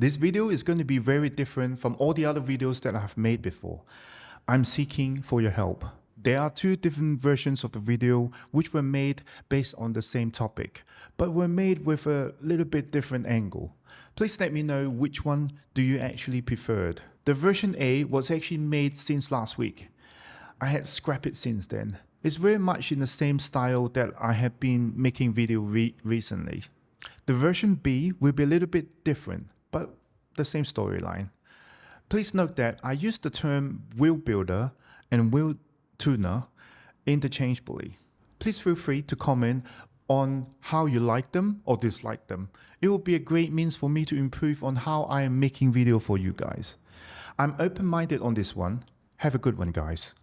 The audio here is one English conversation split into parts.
This video is going to be very different from all the other videos that I have made before. I'm seeking for your help. There are two different versions of the video which were made based on the same topic, but were made with a little bit different angle. Please let me know which one do you actually preferred. The version A was actually made since last week. I had scrapped it since then. It's very much in the same style that I have been making video recently. The version B will be a little bit different, but the same storyline. Please note that I use the term wheel builder and wheel tuner interchangeably. Please feel free to comment on how you like them or dislike them. It will be a great means for me to improve on how I am making video for you guys. I'm open-minded on this one. Have a good one, guys.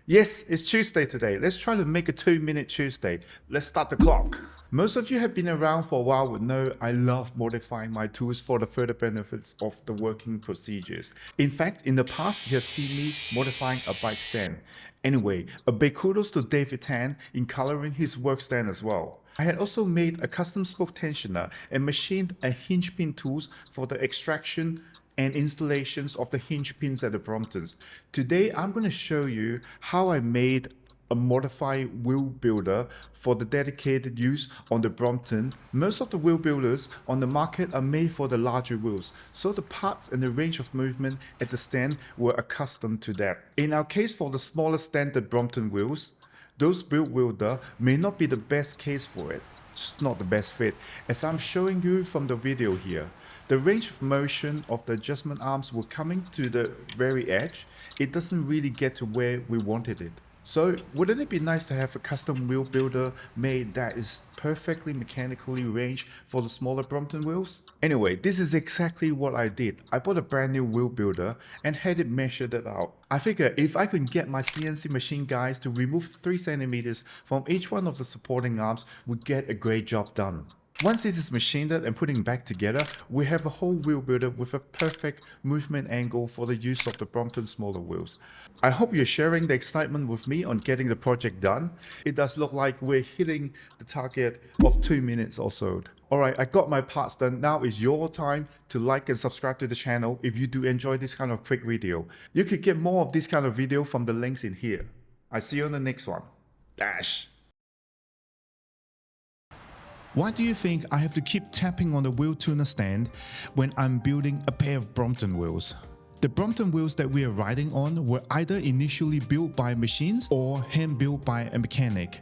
Yes, it's Tuesday today. Let's try to make a 2-minute Tuesday. Let's start the clock. Most of you have been around for a while would know I love modifying my tools for the further benefits of the working procedures. In fact, in the past, you have seen me modifying a bike stand. Anyway, a big kudos to David Tan in coloring his work stand as well. I had also made a custom spoke tensioner and machined a hinge pin tools for the extraction and installations of the hinge pins at the Bromptons. Today, I'm going to show you how I made a modified wheel builder for the dedicated use on the Brompton. Most of the wheel builders on the market are made for the larger wheels, so the parts and the range of movement at the stand were accustomed to that. In our case, for the smaller standard Brompton wheels, those build builder may not be the best case for it. Just not the best fit, as I'm showing you from the video here. The range of motion of the adjustment arms were coming to the very edge. It doesn't really get to where we wanted it. So wouldn't it be nice to have a custom wheel builder made that is perfectly mechanically ranged for the smaller Brompton wheels? Anyway, this is exactly what I did. I bought a brand new wheel builder and had it measured out. I figured if I could get my CNC machine guys to remove 3 centimeters from each one of the supporting arms, we'd get a great job done. Once it is machined and putting back together, we have a whole wheel builder with a perfect movement angle for the use of the Brompton smaller wheels. I hope you're sharing the excitement with me on getting the project done. It does look like we're hitting the target of 2 minutes or so. Alright, I got my parts done. Now is your time to like and subscribe to the channel if you do enjoy this kind of quick video. You could get more of this kind of video from the links in here. I see you on the next one. Dash! Why do you think I have to keep tapping on the wheel tuner stand when I'm building a pair of Brompton wheels? The Brompton wheels that we are riding on were either initially built by machines or hand-built by a mechanic.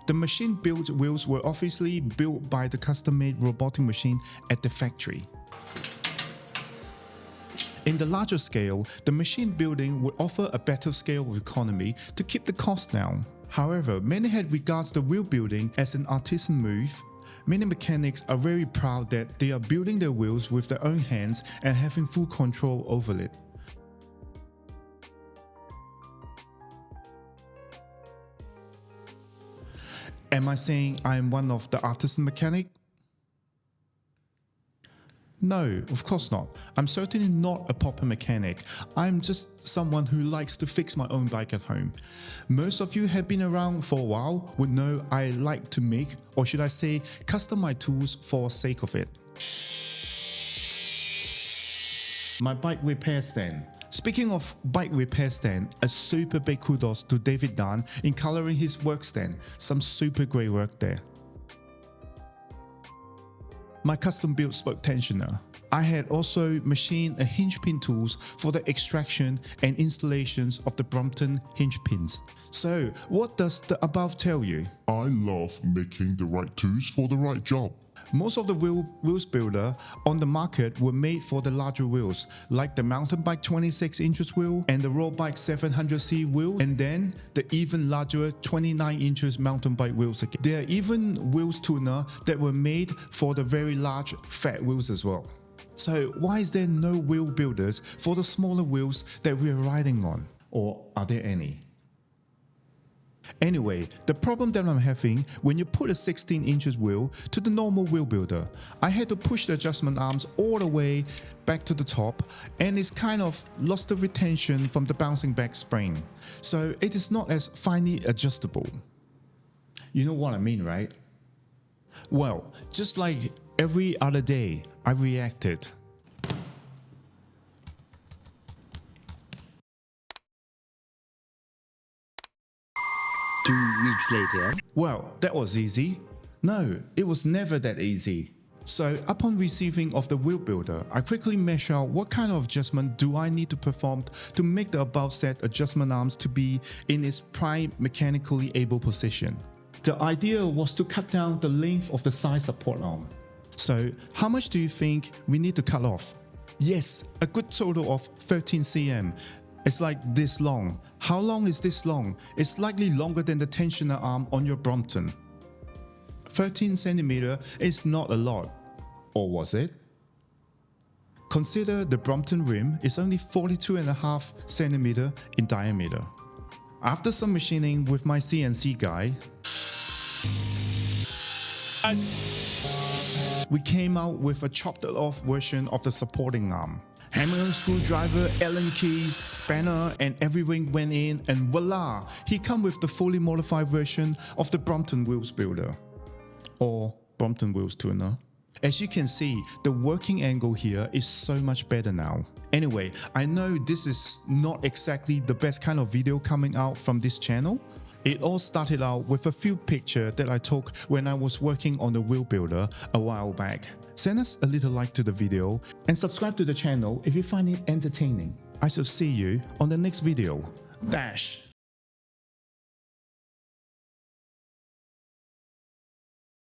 The machine-built wheels were obviously built by the custom-made robotic machine at the factory. In the larger scale, the machine building would offer a better scale of economy to keep the cost down. However, many had regards the wheel building as an artisan move. Many mechanics are very proud that they are building their wheels with their own hands and having full control over it. Am I saying I am one of the artisan mechanic? No, of course not. I'm certainly not a proper mechanic. I'm just someone who likes to fix my own bike at home. Most of you have been around for a while would know I like to make, or should I say, custom my tools for sake of it. My bike repair stand. Speaking of bike repair stand, a super big kudos to David Tan in coloring his work stand. Some super great work there. My custom built spoke tensioner. I had also machined a hinge pin tools for the extraction and installations of the Brompton hinge pins. So what does the above tell you? I love making the right tools for the right job. Most of the wheels builder on the market were made for the larger wheels, like the mountain bike 26 inches wheel and the road bike 700C wheel, and then the even larger 29 inches mountain bike wheels again. There are even wheels tuner that were made for the very large fat wheels as well. So why is there no wheel builders for the smaller wheels that we're riding on? Or are there any? Anyway, the problem that I'm having when you put a 16 inches wheel to the normal wheel builder, I had to push the adjustment arms all the way back to the top, and it's kind of lost the retention from the bouncing back spring. So it is not as finely adjustable. You know what I mean, right? Well, just like every other day, I reacted. Weeks later. Well, that was easy. No, it was never that easy. So upon receiving of the wheel builder, I quickly measure out what kind of adjustment do I need to perform to make the above set adjustment arms to be in its prime mechanically able position. The idea was to cut down the length of the side support arm. So how much do you think we need to cut off? Yes, a good total of 13 cm. It's like this long. How long is this long? It's slightly longer than the tensioner arm on your Brompton. 13 cm is not a lot. Or was it? Consider the Brompton rim is only 42.5 cm in diameter. After some machining with my CNC guy, we came out with a chopped off version of the supporting arm. Hammer and screwdriver, Allen keys, spanner, and everything went in, and voila! He come with the fully modified version of the Brompton Wheels Builder. Or Brompton Wheels Tuner. As you can see, the working angle here is so much better now. Anyway, I know this is not exactly the best kind of video coming out from this channel. It all started out with a few pictures that I took when I was working on the wheel builder a while back. Send us a little like to the video and subscribe to the channel if you find it entertaining. I shall see you on the next video. Dash!